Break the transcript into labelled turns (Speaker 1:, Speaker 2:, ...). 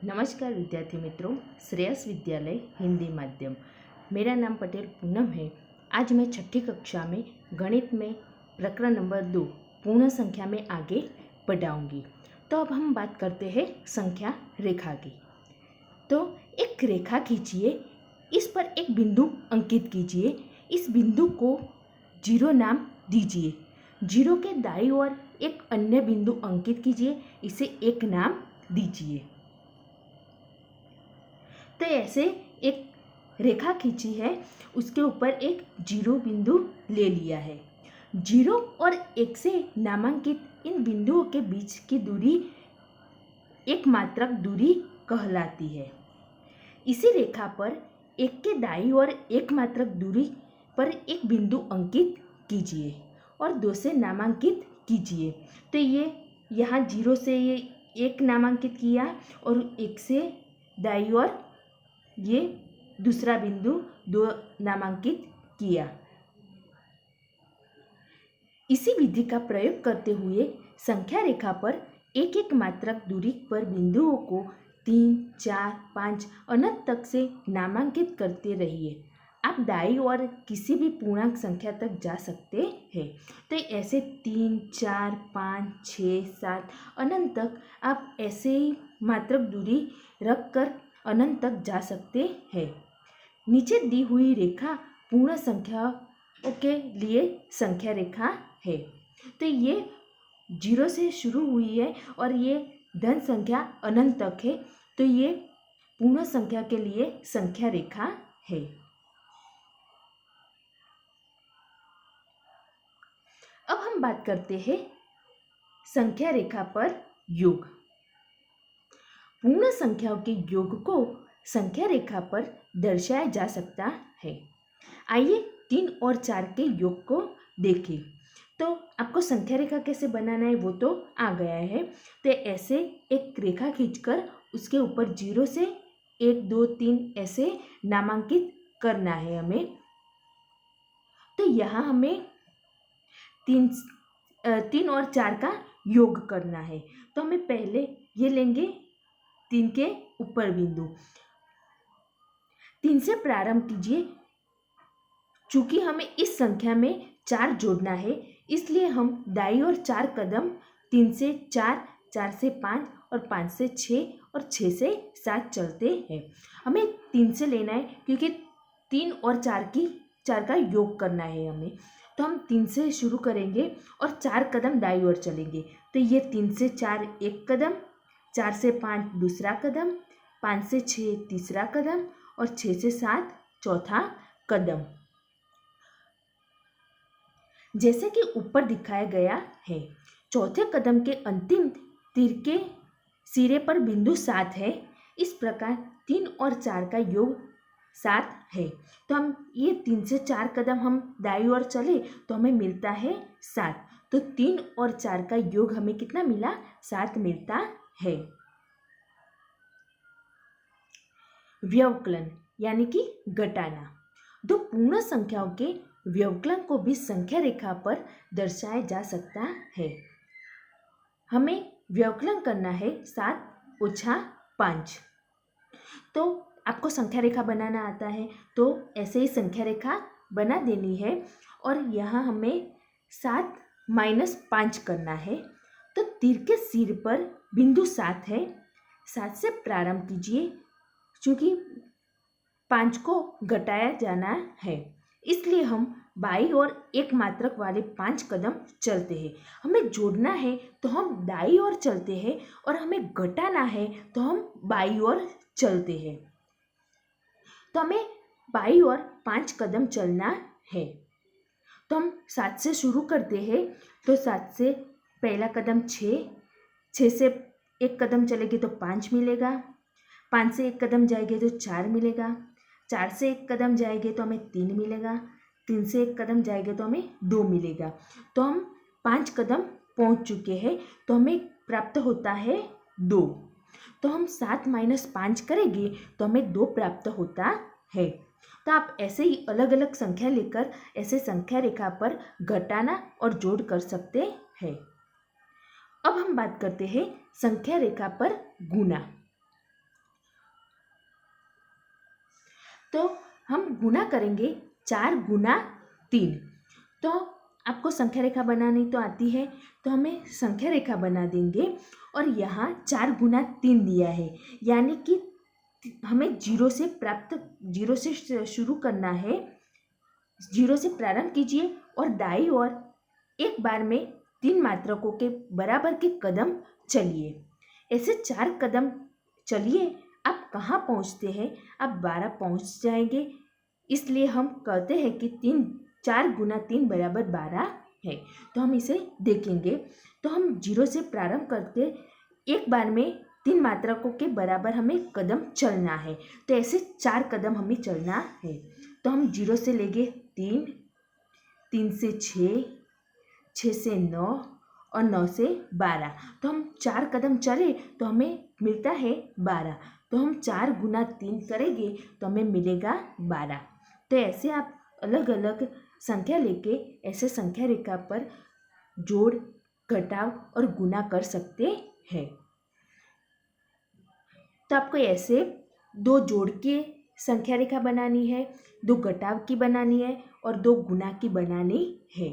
Speaker 1: नमस्कार विद्यार्थी मित्रों, श्रेयस विद्यालय हिंदी माध्यम। मेरा नाम पटेल पूनम है। आज मैं छठी कक्षा में गणित में प्रकरण नंबर 2 पूर्ण संख्या में आगे बढ़ाऊंगी। तो अब हम बात करते हैं संख्या रेखा की। तो एक रेखा खींचिए, इस पर एक बिंदु अंकित कीजिए। इस बिंदु को 0 नाम दीजिए। 0 के दाईं ओर एक अन्य बिंदु अंकित कीजिए, इसे 1 नाम दीजिए। तो ऐसे एक रेखा खींची है, उसके ऊपर एक 0 बिंदु ले लिया है। 0 और 1 से नामांकित इन बिंदुओं के बीच की दूरी एक मात्रक दूरी कहलाती है। इसी रेखा पर 1 के दाईं ओर एक मात्रक दूरी पर एक बिंदु अंकित कीजिए और 2 से नामांकित कीजिए। तो ये यहाँ 0 से ये 1 नामांकित किया और 1 से दाईं ओर ये दूसरा बिंदु 2 नामांकित किया। इसी विधि का प्रयोग करते हुए संख्या रेखा पर एक एक मात्रक दूरी पर बिंदुओं को 3, 4, 5 अनंत तक से नामांकित करते रहिए। आप दाईं ओर किसी भी पूर्णांक संख्या तक जा सकते हैं। तो ऐसे 3, 4, 5, 6, 7 अनंत तक आप ऐसे ही मात्रक दूरी रखकर अनंत तक जा सकते हैं। नीचे दी हुई रेखा पूर्ण संख्याओं के लिए संख्या रेखा है। तो ये 0 से शुरू हुई है और ये धन संख्या अनंत तक है। तो ये पूर्ण संख्या के लिए संख्या रेखा है। अब हम बात करते हैं संख्या रेखा पर योग। पूर्ण संख्याओं के योग को संख्या रेखा पर दर्शाया जा सकता है। आइए 3 और 4 के योग को देखें। तो आपको संख्या रेखा कैसे बनाना है वो तो आ गया है। तो ऐसे एक रेखा खींचकर उसके ऊपर 0 से 1, 2, 3 ऐसे नामांकित करना है हमें। तो यहाँ हमें 3 और 4 का योग करना है। तो हमें पहले ये लेंगे 3 के ऊपर बिंदु। 3 से प्रारंभ कीजिए। चूंकि हमें इस संख्या में 4 जोड़ना है, इसलिए हम दाईं ओर 4 कदम 3 से 4, 4 से 5 और 5 से 6 और 6 से 7 चलते हैं। हमें 3 से लेना है क्योंकि 3 और 4 का योग करना है हमें। तो हम 3 से शुरू करेंगे और 4 कदम दाईं ओर चलेंगे। तो ये 3 से 4 एक कदम, 4 से 5 दूसरा कदम, 5 से 6 तीसरा कदम और 6 से 7 चौथा कदम। जैसे कि ऊपर दिखाया गया है, चौथे कदम के अंतिम तीर के सिरे पर बिंदु 7 है। इस प्रकार 3 और 4 का योग 7 है। तो हम ये 3 से 4 कदम हम दाईं ओर चले तो हमें मिलता है 7। तो 3 और 4 का योग हमें कितना मिला? 7 मिलता है। व्यवकलन यानी कि घटाना। दो पूर्ण संख्याओं के व्यवकलन को भी संख्या रेखा पर दर्शाया जा सकता है। हमें व्यवकलन करना है 7 - 5। तो आपको संख्या रेखा बनाना आता है तो ऐसे ही संख्या रेखा बना देनी है और यहाँ हमें 7 - 5 करना है। तो तीर के सिर पर बिंदु 7 है। 7 से प्रारंभ कीजिए। चूँकि 5 को घटाया जाना है, इसलिए हम बाईं ओर एक मात्रक वाले 5 कदम चलते हैं। हमें जोड़ना है तो हम दाईं ओर चलते हैं और हमें घटाना है तो हम बाईं ओर चलते हैं। तो हमें बाईं ओर 5 कदम चलना है। तो हम 7 से शुरू करते हैं। तो 7 से पहला कदम 6, 6 से एक कदम चलेंगे तो 5 मिलेगा, 5 से एक कदम जाएंगे तो 4 मिलेगा, 4 से एक कदम जाएंगे तो हमें 3 मिलेगा, 3 से एक कदम जाएंगे तो हमें 2 मिलेगा। तो हम 5 कदम पहुंच चुके हैं तो हमें प्राप्त होता है 2। तो हम 7 - 5 करेंगे तो हमें 2 प्राप्त होता है। तो आप ऐसे ही अलग अलग संख्या लेकर ऐसे संख्या रेखा पर घटाना और जोड़ कर सकते हैं। अब हम बात करते हैं संख्या रेखा पर गुणा। तो हम गुना करेंगे 4 गुना 3। तो आपको संख्या रेखा बनानी तो आती है, तो हमें संख्या रेखा बना देंगे और यहाँ 4 गुना 3 दिया है, यानी कि हमें जीरो से शुरू करना है। जीरो से प्रारंभ कीजिए और दाईं ओर एक बार में 3 मात्रकों के बराबर के कदम चलिए। ऐसे 4 कदम चलिए, आप कहाँ पहुँचते हैं? आप 12 पहुँच जाएंगे। इसलिए हम कहते हैं कि 4 गुना 3 बराबर 12 है। तो हम इसे देखेंगे। तो हम जीरो से प्रारंभ करके एक बार में 3 मात्रकों के बराबर हमें कदम चलना है। तो ऐसे 4 कदम हमें चलना है। तो हम जीरो से लेंगे 3, 3 से 6, 6 से 9 और 9 से 12। तो हम 4 कदम चले तो हमें मिलता है 12। तो हम 4 गुना 3 करेंगे तो हमें मिलेगा 12। तो ऐसे आप अलग अलग संख्या लेके ऐसे संख्या रेखा पर जोड़, घटाव और गुना कर सकते हैं। तो आपको ऐसे 2 जोड़ के संख्या रेखा बनानी है, 2 घटाव की बनानी है और 2 गुना की बनानी है।